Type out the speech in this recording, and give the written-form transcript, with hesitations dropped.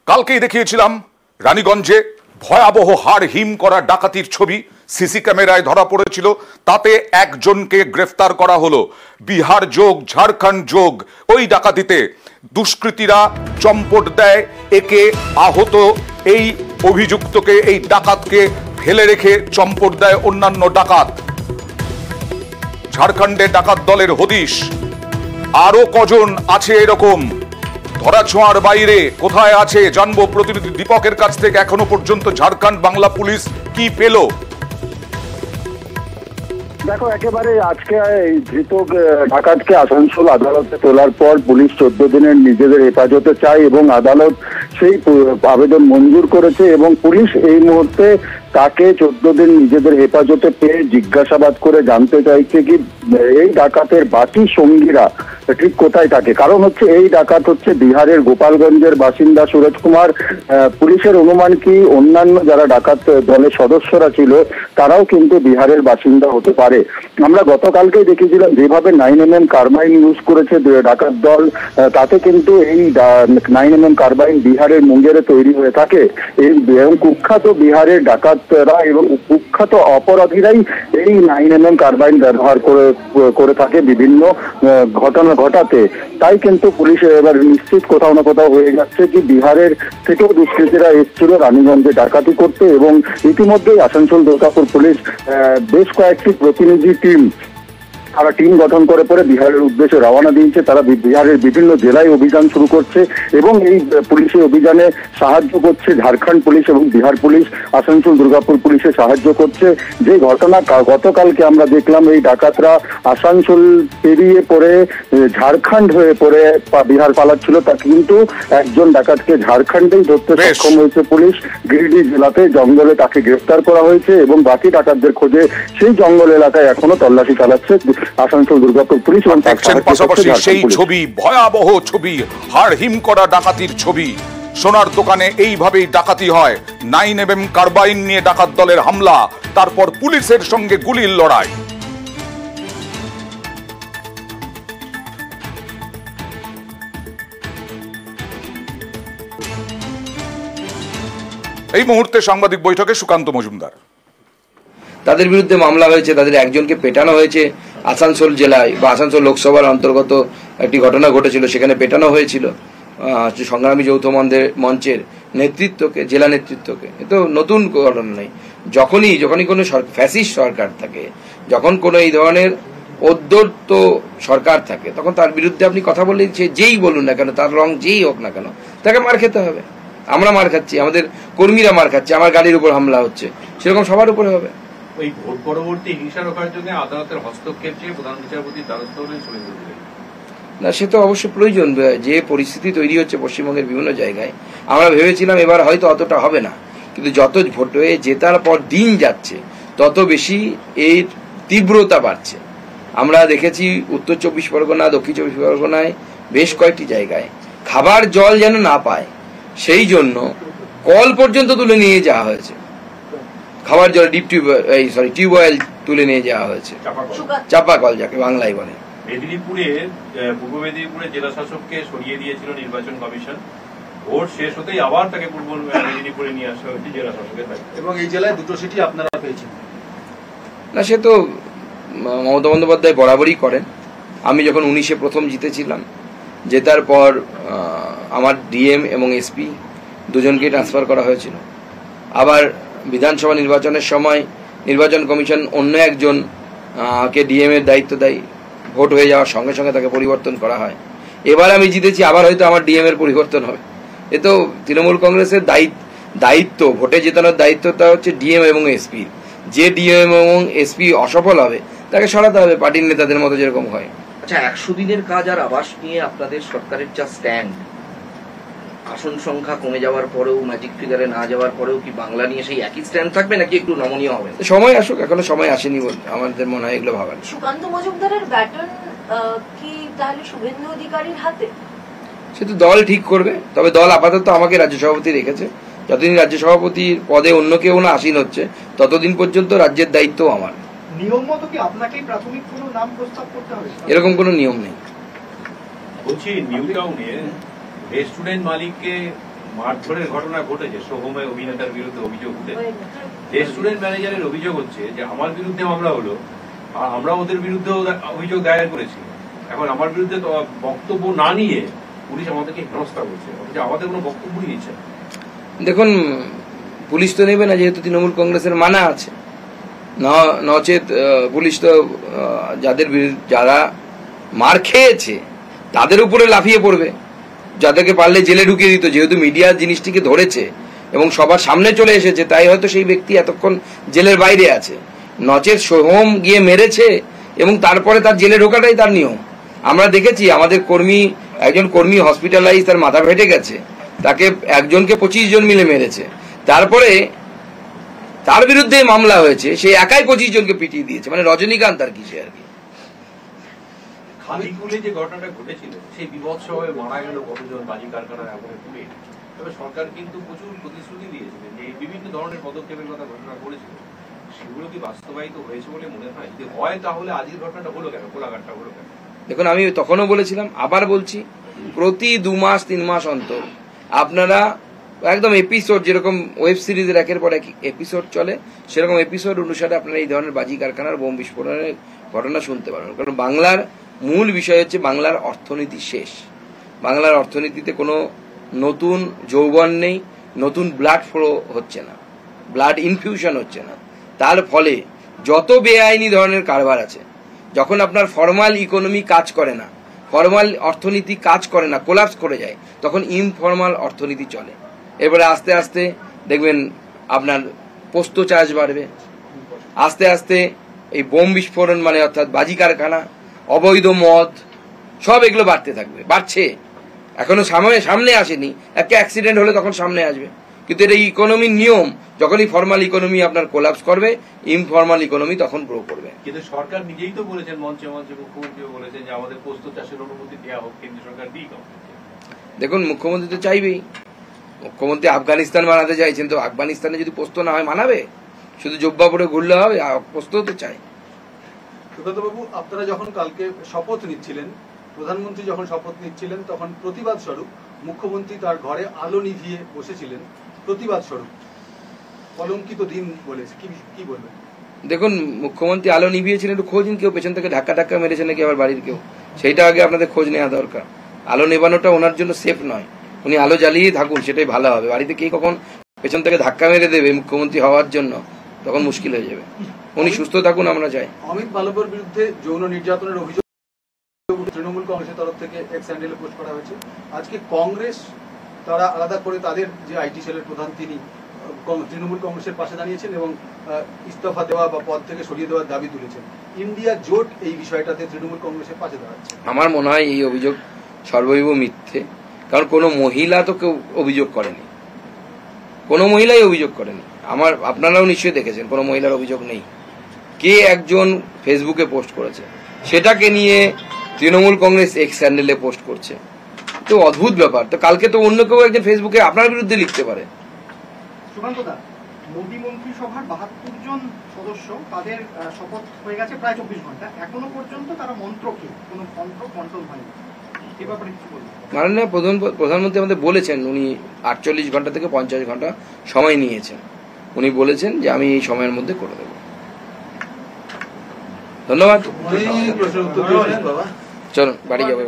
কালকেই দেখিয়েছিলাম রানীগঞ্জে ভয়াবহ হাড় হিম করা ডাকাতির ছবি সিসি ক্যামেরায় ধরা পড়েছিল। তাতে একজনকে গ্রেফতার করা হলো। বিহার যোগ ঝাড়খণ্ড যোগ ওই ডাকাতিতে দুষ্কৃতীরা চম্পট দেয়, একে আহত এই অভিযুক্তকে, এই ডাকাতকে ফেলে রেখে চম্পট দেয় অন্যান্য ডাকাত। ঝাড়খণ্ডে ডাকাত দলের হদিশ। আরো কজন আছে এরকম ধরাছোঁয়ার বাইরে, কোথায় আছে জানবো প্রতিনিধি দীপকের কাছ থেকে। এখনো পর্যন্ত ঝাড়খণ্ড বাংলা পুলিশ কি পেল? দেখো, একেবারে আজকে এই ধৃত ডাকাতকে আসানসোল আদালতে তোলার পর পুলিশ 14 দিনের নিজেদের হেফাজতে চায় এবং আদালত সেই আবেদন মঞ্জুর করেছে এবং পুলিশ এই মুহূর্তে তাকে 14 দিন নিজেদের হেফাজতে পেয়ে জিজ্ঞাসাবাদ করে জানতে চাইছে কি এই ডাকাতের বাকি সঙ্গীরা ঠিক কোথায় থাকে। কারণ হচ্ছে এই ডাকাত হচ্ছে বিহারের গোপালগঞ্জের বাসিন্দা সুরজ কুমার। পুলিশের অনুমান কি অন্যান্য যারা ডাকাত দলের সদস্যরা ছিল তারাও কিন্তু বিহারের বাসিন্দা হতে পারে। আমরা গতকালকেই দেখেছিলাম যেভাবে 9mm কার্বাইন ইউজ করেছে ডাকাত দল, তাতে কিন্তু এই 9mm কার্বাইন বিহারের মুঙ্গেরে তৈরি হয়ে থাকে এবং কুখ্যাত বিহারের ডাকাতরা এবং কুখ্যাত অপরাধীরাই এই 9mm কার্বাইন ব্যবহার করে থাকে বিভিন্ন ঘটনা ঘটাতে। তাই কিন্তু পুলিশ এবার নিশ্চিত কোথাও না কোথাও হয়ে যাচ্ছে কি বিহারের থেকেও দুষ্কৃতীরা এসেছিল রানীগঞ্জে ডাকাতি করতে এবং ইতিমধ্যেই আসানসোল দুর্গাপুর পুলিশ বেশ কয়েকটি প্রতিনিধি তারা টিম গঠন করে পরে বিহারের উদ্দেশ্যে রওনা দিয়েছে। তারা বিহারের বিভিন্ন জেলায় অভিযান শুরু করছে এবং এই পুলিশি অভিযানে সাহায্য করছে ঝাড়খণ্ড পুলিশ এবং বিহার পুলিশ, আসানসোল দুর্গাপুর পুলিশে সাহায্য করছে। যে ঘটনা গতকালকে আমরা দেখলাম, এই ডাকাতরা আসানসোল পেরিয়ে পরে ঝাড়খণ্ড হয়ে পরে বিহার পালাচ্ছিল, তা কিন্তু একজন ডাকাতকে ঝাড়খণ্ডেই ধরতে সক্ষম হয়েছে পুলিশ। গিরিডি জেলাতে জঙ্গলে তাকে গ্রেফতার করা হয়েছে এবং বাকি ডাকাতদের খোঁজে সেই জঙ্গল এলাকায় এখনো তল্লাশি চালাচ্ছে আসানসোল দুর্গাপুর পুলিশ। পাশাপাশি সেই ছবি, ভয়াবহ ছবি, হাড় হিম করা ডাকাতির ছবি। সোনার দোকানে এইভাবেই ডাকাতি হয়। 9mm কার্বাইন নিয়ে ডাকাত দলের হামলা, তারপর পুলিশের সঙ্গে গুলির লড়াই। এই মুহূর্তে সাংবাদিক বৈঠকে সুকান্ত মজুমদার। তাদের বিরুদ্ধে মামলা হয়েছে, তাদের একজনকে পেটানো হয়েছে আসানসোল জেলায় বা আসানসোল লোকসভার অন্তর্গত একটি ঘটনা ঘটেছিল, সেখানে পেটানো হয়েছিল সংগ্রামী যৌথ মঞ্চের নেতৃত্বকে, জেলা নেতৃত্বকে। এ তো নতুন ঘটনা নেই। যখনই কোনো ফ্যাসিস্ট সরকার থাকে, যখন কোনো এই ধরনের অদ্যর্ত সরকার থাকে, তখন তার বিরুদ্ধে আপনি কথা বললেই যেই বলুন না কেন, তার রং যেই হোক না কেন, তাকে মার খেতে হবে। আমরা মার খাচ্ছি, আমাদের কর্মীরা মার খাচ্ছে, আমার গাড়ির উপর হামলা হচ্ছে, সেরকম সবার উপরে হবে। ওই ভোট পরবর্তী হিংসা রোখার জন্য আদালতের হস্তক্ষেপ চেয়ে প্রধান বিচারপতির দ্বারস্থ হলেন সুরেন্দ্র অধিকারী। না, সে তো অবশ্যই প্রয়োজন। যে পরিস্থিতি তৈরি হচ্ছে পশ্চিমবঙ্গের বিভিন্ন জায়গায়, আমরা ভেবেছিলাম এবার হয়তো অতটা হবে না, কিন্তু যত ভোটে জেতার পর দিন যাচ্ছে তত বেশি এর তীব্রতা বাড়ছে। আমরা দেখেছি উত্তর 24 পরগনা, দক্ষিণ 24 পরগনায় বেশ কয়েকটি জায়গায় খাবার জল যেন না পায়, সেই জন্য কল পর্যন্ত তুলে নিয়ে যাওয়া হয়েছে। খাবার জল টিউবওয়েল তুলে নিয়ে যাওয়া হয়েছে, চাপা কল যাকে বাংলায় বলে। পূর্ব মেদিনীপুরে জেলা শাসককে সরিয়ে দিয়েছিল নির্বাচন কমিশন। ভোট শেষ হতেই আবার তাকে পূর্ব মেদিনীপুরে নিয়ে আসা হয়েছে জেলা শাসকের দায়িত্ব, এবং এই জেলায় 2টো সিটি আপনারা পেয়েছেন। না, সে তো মমতা বন্দ্যোপাধ্যায় বরাবরই করেন। আমি যখন 19-এ প্রথম জিতেছিলাম, জেতার পর আমার ডিএম এবং এসপি দুজনকে ট্রান্সফার করা হয়েছিল। আবার বিধানসভা নির্বাচনের সময় নির্বাচন কমিশন অন্য একজন কে ডিএম এর দায়িত্ব দেয়, ভোট হয়ে যাওয়ার সঙ্গে সঙ্গে তাকে পরিবর্তন করা হয়। এবার আমি জিতেছি, আবার হয়তো আমার ডিএম এর পরিবর্তন হবে। এ তো তৃণমূল কংগ্রেসের দায়িত্ব, ভোটে জেতানোর দায়িত্বটা হচ্ছে ডিএম এবং এসপি। যে ডিএম এবং এসপি অসফল হবে তাকে সরাতে হবে, পার্টির নেতাদের মতো যেরকম হয়। আচ্ছা, 100 দিনের কাজ আর আবাস নিয়ে আপনাদের সরকারের যা স্ট্যান্ড, আসন সংখ্যা কমে যাওয়ার পরেও, ম্যাজিক ফিগারে না যাওয়ার পরেও কি বাংলা নিয়ে সেই একই স্ট্যান্ড থাকবে নাকি একটু নমনীয় হবে? সময় আসুক, এখনো সময় আসেনি আমাদের মনে হয় এগুলো ভাবার। সুকান্ত মজুমদারের ব্যাটন কি তাহলে শুভেন্দু অধিকারীর হাতে? সে তো দল ঠিক করবে। তবে দল আপাতত আমাকে রাজ্য সভাপতি রেখেছে। যতদিন রাজ্য সভাপতির পদে অন্য কেউ না আসীন হচ্ছে, ততদিন পর্যন্ত রাজ্যের দায়িত্ব আমার। নিয়ম মতো কি আপনাকেই প্রাথমিক কোনো নাম প্রস্তাব করতে হবে? এরকম কোনো নিয়ম নেই। বলছি, নিউ টাউনে রেস্টুরেন্ট মালিককে মারধরের ঘটনা ঘটেছে, সোহমের অভিনেতার বিরুদ্ধে অভিযোগ উঠেছে, রেস্টুরেন্ট ম্যানেজারের অভিযোগ হচ্ছে যে আমার বিরুদ্ধে মামলা হলো আর আমরা ওদের বিরুদ্ধে অভিযোগ দায়ের করেছি, এখন আমার বিরুদ্ধে বক্তব্য না নিয়ে পুলিশ আমাদেরকে হেনস্থা করছে, অথচ আমাদের কোনো বক্তব্যই নিচ্ছে না। দেখুন, পুলিশ তো নেবে না, যেহেতু তৃণমূল কংগ্রেসের মানা আছে, নচেত পুলিশ তো যারা মার খেয়েছে তাদের উপরে লাফিয়ে পড়বে, যাদেরকে পারলে জেলে ঢুকিয়ে দিত। যেহেতু মিডিয়া জিনিসটিকে ধরেছে এবং সবার সামনে চলে এসেছে, তাই হয়তো সেই ব্যক্তি এতক্ষণ জেলের বাইরে আছে। নচেত সোহম গিয়ে মেরেছে এবং তারপরে তার জেলে ঢোকাটাই তার নিয়ম। আমরা দেখেছি আমাদের একজন কর্মী হসপিটালাইজ, তার মাথা ফেটে গেছে, তাকে একজনকে 25 জন মিলে মেরেছে, তারপরে তার বিরুদ্ধে মামলা হয়েছে, সে একাই 25 জনকে পিটিয়ে দিয়েছে, মানে রজনীকান্ত আর কি, সে আর কি। খালিকুলে যে ঘটনাটা ঘটেছিল সেই বিভৎসভাবে মারা গেল কতজন বাজি কারখানার আগুনে পুড়ে। তবে সরকার কিন্তু প্রচুর প্রতিশ্রুতি দিয়েছিলেন যে বিভিন্ন ধরনের পদক্ষেপের কথা ঘোষণা করেছিল, সেগুলো কি বাস্তবায়িত হয়েছে বলে মনে হয়? যদি হয় তাহলে আজকের ঘটনাটা হলো কেন, কোলাঘাটটা হলো কেন? দেখুন, আমি তখনও বলেছিলাম, আবার বলছি, প্রতি 2 মাস 3 মাস অন্তর আপনারা একদম এপিসোড, যেরকম ওয়েব সিরিজের একের পর এক এপিসোড চলে, সেরকম এপিসোড অনুসারে আপনারা এই ধরনের বাজি কারখানার বোম বিস্ফোরণের ঘটনা শুনতে পারবেন। কারণ বাংলার মূল বিষয় হচ্ছে বাংলার অর্থনীতি শেষ। বাংলার অর্থনীতিতে কোনো নতুন যৌবন নেই, নতুন ব্লাড ফ্লো হচ্ছে না, ব্লাড ইনফিউশন হচ্ছে না। তার ফলে যত বেআইনি ধরনের কারবার আছে, যখন আপনার ফর্মাল ইকোনমি কাজ করে না, ফর্মাল অর্থনীতি কাজ করে না, কোলাপস করে যায়, তখন ইনফর্মাল অর্থনীতি চলে। এবারে আস্তে আস্তে দেখবেন আপনার পোস্ত চাষ বাড়বে, আস্তে আস্তে এই বোম বিস্ফোরণ মানে অর্থাৎ বাজি কারখানা, অবৈধ মদ, সব এগুলো বাড়তে থাকবে, বাড়ছে। এখনো সামনে আসেনি, একটা অ্যাক্সিডেন্ট হলে তখন সামনে আসবে, কিন্তু এটা ইকোনমির নিয়ম। যখনই ফর্মাল ইকোনমি আপনার কোলাপস করবে, ইনফর্মাল ইকোনমি তখন গ্রো করবে। কিন্তু সরকার নিজেই তো বলেছেন, মঞ্চে মুখ্যমন্ত্রীও বলেছেন যে আমাদের পোস্ত চাষের অনুমতি দেওয়া হোক, কেন্দ্র সরকার দিই। দেখুন, মুখ্যমন্ত্রী তো চাইবেই, মুখ্যমন্ত্রী আফগানিস্তান বানাতে চাইছেন, তো আফগানিস্তানে যদি পোস্ত না হয় মানাবে? শুধু জব্বা পরে ঘুরলে হবে? পোস্ত তো চাই। সুব্রতবাবু, আপনারা যখন কালকে শপথ নিচ্ছিলেন, প্রধানমন্ত্রী যখন শপথ নিচ্ছিলেন, তখন প্রতিবাদ স্বরূপ মুখ্যমন্ত্রী তার ঘরে আলো নিভিয়ে বসেছিলেন, প্রতিবাদ স্বরূপ কলঙ্কিত দিন বলেছে, কি বলবেন? দেখুন, মুখ্যমন্ত্রী আলো নিভিয়েছিলেন, একটু খোঁজ নিন, কেউ পেছন থেকে ধাক্কা মেরেছে নাকি আবার বাড়ির কেউ, সেইটা আগে আপনাদের খোঁজ নেওয়া দরকার। আলো নেবানোটা ওনার জন্য সেফ নয়, উনি আলো জ্বালিয়ে থাকুন, সেটাই ভালো হবে। বাড়িতে কে কখন পেছন থেকে ধাক্কা মেরে দেবে মুখ্যমন্ত্রী হওয়ার জন্য, তখন মুশকিল হয়ে যাবে। উনি সুস্থ থাকুন, আমরা চাই। অমিত মালব্যর বিরুদ্ধে যৌন নির্যাতনের অভিযোগ তৃণমূল কংগ্রেসের তরফ থেকে এক্স হ্যান্ডেলে পোস্ট করা হয়েছে। আজকে কংগ্রেস তারা আলাদা করে তাদের যে আইটি সেলের প্রধান, তিনি তৃণমূল কংগ্রেসের পাশে দাঁড়িয়েছেন এবং ইস্তফা দেওয়া বা পদ থেকে সরিয়ে দেওয়ার দাবি তুলেছেন। ইন্ডিয়া জোট এই বিষয়টাতে তৃণমূল কংগ্রেসের পাশে দাঁড়াচ্ছে। আমার মনে হয় এই অভিযোগ সর্বৈব মিথ্যে, কারণ কোনো মহিলা তো কেউ অভিযোগ করেনি, কোনো মহিলাই অভিযোগ করেনি। আপনারাও নিশ্চয়ই দেখেছেন, কোনো মহিলার অভিযোগ নেই। কে একজন ফেসবুকে পোস্ট করেছে, সেটাকে নিয়ে তৃণমূল কংগ্রেস এক্স হ্যান্ডেলে পোস্ট করছে, তো অদ্ভুত ব্যাপার। তো কালকে তো অন্য কেউ একজন ফেসবুকে আপনার বিরুদ্ধে লিখতে পারে। সুকান্তদা, মোদী মন্ত্রিসভার 72 জন সদস্য, তাদের শপথ হয়ে গেছে প্রায় 24 ঘন্টা, এখনো পর্যন্ত তারা মন্ত্রকে কোনো মন্ত্র কন্ট্রোল হয়নি, এই ব্যাপারে কি বলবেন? মাননীয় প্রধানমন্ত্রী আমাদের বলেছেন, উনি 48 ঘন্টা থেকে 50 ঘন্টা সময় নিয়েছেন। উনি বলেছেন যে আমি এই সময়ের মধ্যে করে দেব। ধন্যবাদ। চলুন, বাড়ি যাবে।